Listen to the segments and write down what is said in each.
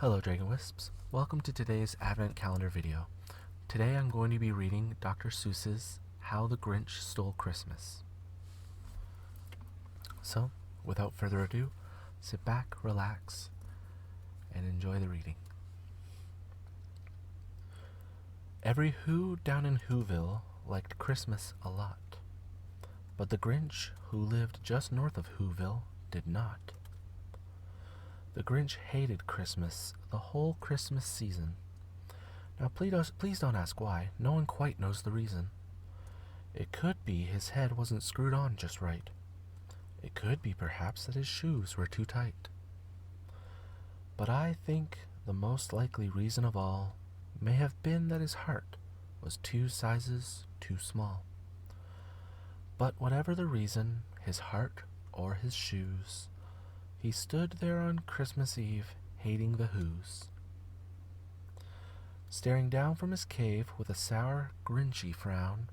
Hello Dragon Wisps, welcome to today's Advent Calendar video. Today I'm going to be reading Dr. Seuss's How the Grinch Stole Christmas. So, without further ado, sit back, relax, and enjoy the reading. Every Who down in Whoville liked Christmas a lot, but the Grinch, who lived just north of Whoville, did not. The Grinch hated Christmas the whole Christmas season. Now please don't ask why. No one quite knows the reason. It could be his head wasn't screwed on just right. It could be perhaps that his shoes were too tight. But I think the most likely reason of all may have been that his heart was 2 sizes too small. But whatever the reason, his heart or his shoes, he stood there on Christmas Eve, hating the Whos, staring down from his cave with a sour, Grinchy frown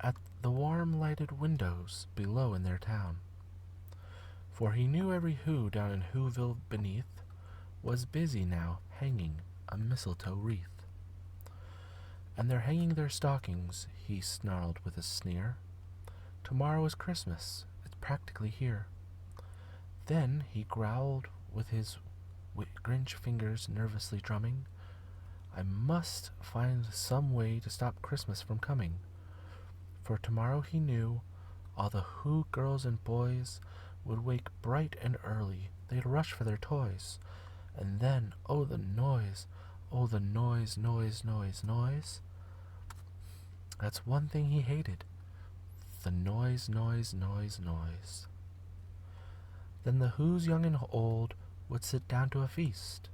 at the warm lighted windows below in their town. For he knew every Who down in Whoville beneath was busy now hanging a mistletoe wreath. And they're hanging their stockings, he snarled with a sneer. Tomorrow is Christmas, it's practically here. Then he growled with his Grinch fingers nervously drumming, I must find some way to stop Christmas from coming. For tomorrow he knew all the Who girls and boys would wake bright and early. They'd rush for their toys. And then, oh the noise, noise, noise. That's one thing he hated. The noise. Then the Whos young and old would sit down to a feast.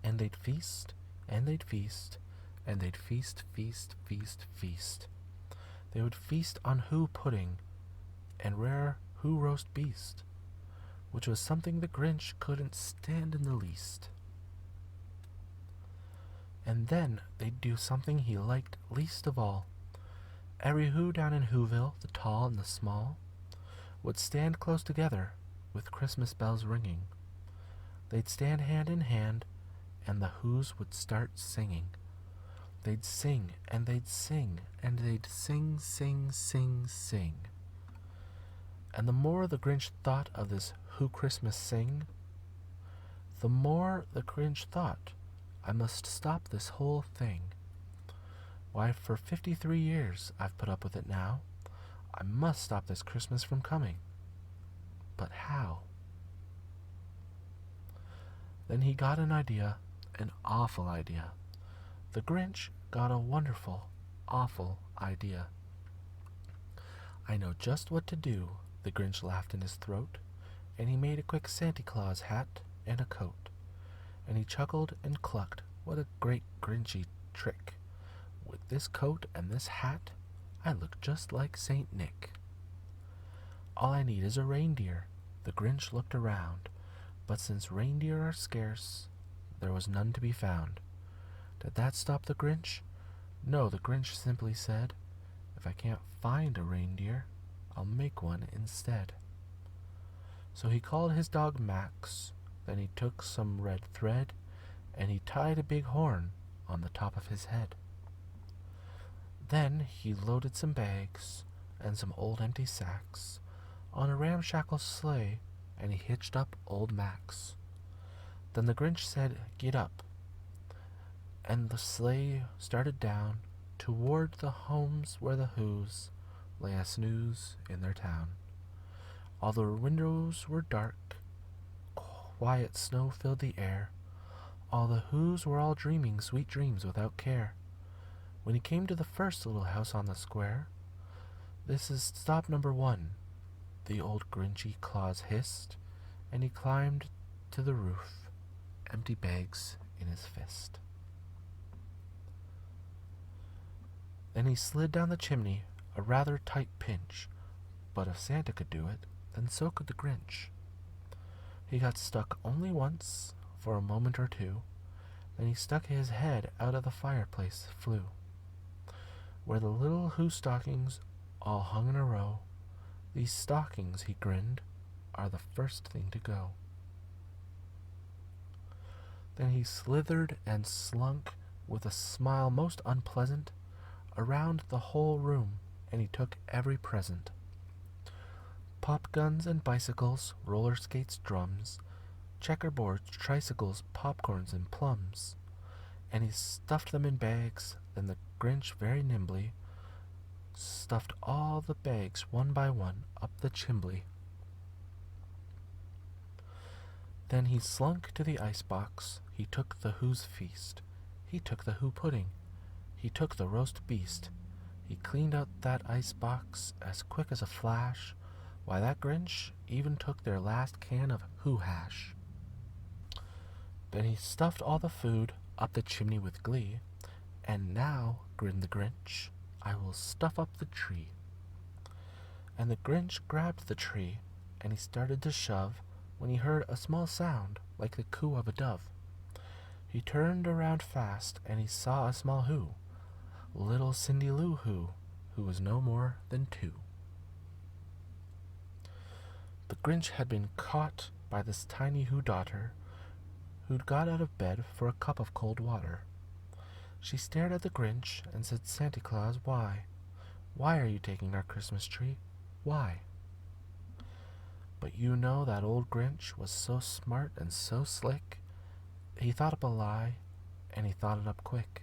And they'd feast, and they'd feast, and they'd feast. They would feast on Who pudding and rare Who roast beast, which was something the Grinch couldn't stand in the least. And then they'd do something he liked least of all. Every Who down in Whoville, the tall and the small, would stand close together with Christmas bells ringing. They'd stand hand in hand, and the Whos would start singing. They'd sing, and they'd sing, and they'd sing. And the more the Grinch thought of this Who Christmas sing, the more the Grinch thought, I must stop this whole thing. Why, for 53 years I've put up with it now. I must stop this Christmas from coming. But how? Then he got an idea, an awful idea. The Grinch got a wonderful, awful idea. I know just what to do, the Grinch laughed in his throat, and he made a quick Santa Claus hat and a coat. And he chuckled and clucked, what a great Grinchy trick. With this coat and this hat, I look just like Saint Nick. All I need is a reindeer. The Grinch looked around, but since reindeer are scarce, there was none to be found. Did that stop the Grinch? No, the Grinch simply said, if I can't find a reindeer, I'll make one instead. So he called his dog Max, then he took some red thread, and he tied a big horn on the top of his head. Then he loaded some bags and some old empty sacks on a ramshackle sleigh, and he hitched up old Max. Then the Grinch said, get up, and the sleigh started down toward the homes where the Whos lay a snooze in their town. All the windows were dark, quiet snow filled the air. All the Whos were all dreaming sweet dreams without care. When he came to the first little house on the square, this is stop number 1, the old Grinchy Claus hissed, and he climbed to the roof, empty bags in his fist. Then he slid down the chimney, a rather tight pinch, but if Santa could do it, then so could the Grinch. He got stuck only once, for a moment or two, then he stuck his head out of the fireplace, flew, where the little Who stockings all hung in a row. These stockings, he grinned, are the first thing to go. Then he slithered and slunk, with a smile most unpleasant, around the whole room, and he took every present. Pop guns and bicycles, roller skates, drums, checkerboards, tricycles, popcorns, and plums. And he stuffed them in bags. Then the Grinch very nimbly stuffed all the bags one by one up the chimbley. Then he slunk to the icebox. He took the Who's feast. He took the Who pudding. He took the roast beast. He cleaned out that icebox as quick as a flash. Why, that Grinch even took their last can of Who hash. Then he stuffed all the food up the chimney with glee. And now, grinned the Grinch, I will stuff up the tree. And the Grinch grabbed the tree, and he started to shove, when he heard a small sound like the coo of a dove. He turned around fast, and he saw a small Who, little Cindy Lou who was no more than 2. The Grinch had been caught by this tiny Who daughter, who'd got out of bed for a cup of cold water. She stared at the Grinch and said, Santa Claus, why? Why are you taking our Christmas tree? Why? But you know that old Grinch was so smart and so slick. He thought up a lie, and he thought it up quick.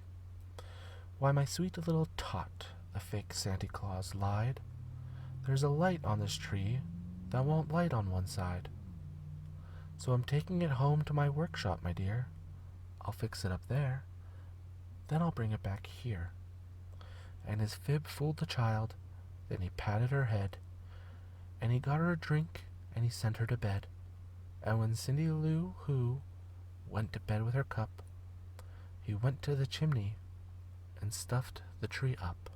Why, my sweet little tot, the fake Santa Claus lied. There's a light on this tree that won't light on one side. So I'm taking it home to my workshop, my dear. I'll fix it up there. Then I'll bring it back here. And his fib fooled the child. Then he patted her head. And he got her a drink, and he sent her to bed. And when Cindy Lou Who went to bed with her cup, he went to the chimney and stuffed the tree up.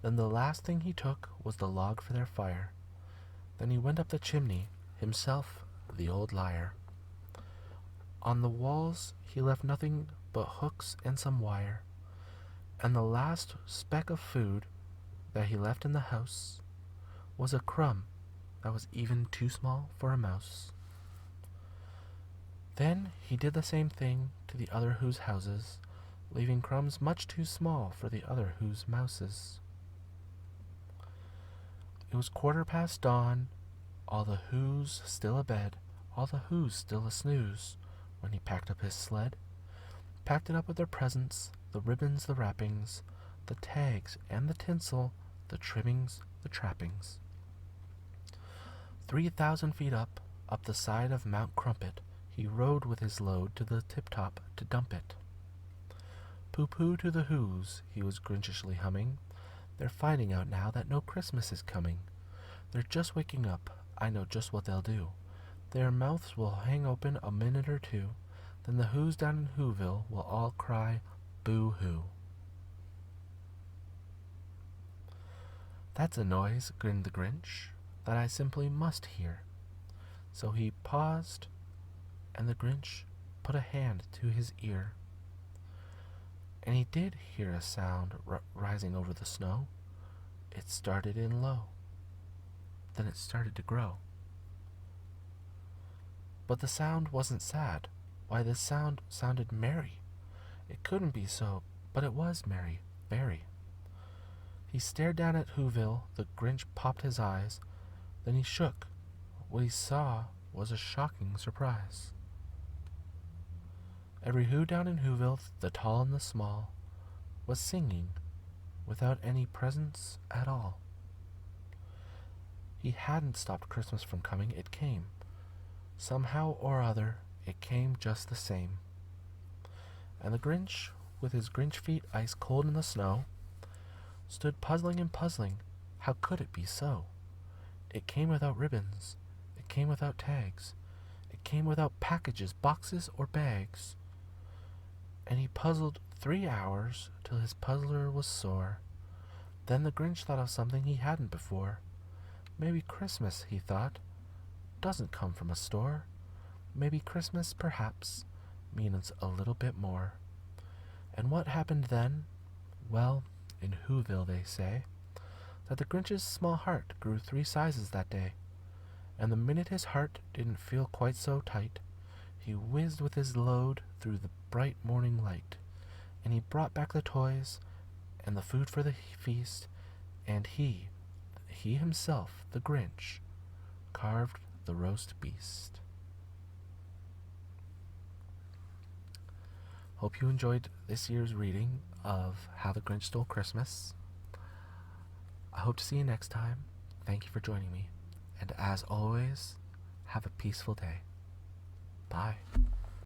Then the last thing he took was the log for their fire. Then he went up the chimney, himself the old liar. On the walls he left nothing but hooks and some wire, and the last speck of food that he left in the house was a crumb that was even too small for a mouse. Then he did the same thing to the other Who's houses, leaving crumbs much too small for the other Who's mouses. It was 1/4 dawn, all the Who's still abed, all the Who's still a snooze, when he packed up his sled, packed it up with their presents, the ribbons, the wrappings, the tags and the tinsel, the trimmings, the trappings. 3,000 feet up the side of Mount Crumpet, he rode with his load to the tip-top to dump it. Pooh-pooh to the Who's, he was grinchishly humming. They're finding out now that no Christmas is coming. They're just waking up, I know just what they'll do. Their mouths will hang open a minute or two, then the Who's down in Whoville will all cry, boo-hoo. That's a noise, grinned the Grinch, that I simply must hear. So he paused, and the Grinch put a hand to his ear. And he did hear a sound rising over the snow. It started in low. Then it started to grow. But the sound wasn't sad. Why, this sound sounded merry. It couldn't be so, but it was merry, very. He stared down at Whoville. The Grinch popped his eyes. Then he shook. What he saw was a shocking surprise. Every Who down in Whoville, the tall and the small, was singing without any presents at all. He hadn't stopped Christmas from coming. It came. Somehow or other, it came just the same. And the Grinch, with his Grinch feet ice cold in the snow, stood puzzling and puzzling. How could it be so? It came without ribbons. It came without tags. It came without packages, boxes, or bags. And he puzzled 3 hours till his puzzler was sore. Then the Grinch thought of something he hadn't before. Maybe Christmas, he thought, doesn't come from a store. Maybe Christmas, perhaps, means a little bit more. And what happened then? Well, in Whoville they say that the Grinch's small heart grew 3 sizes that day. And the minute his heart didn't feel quite so tight, He whizzed with his load through the bright morning light, and he brought back the toys and the food for the feast, and he himself, the Grinch, carved the roast beast. Hope you enjoyed this year's reading of How the Grinch Stole Christmas. I hope to see you next time. Thank you for joining me. And as always, have a peaceful day. Bye.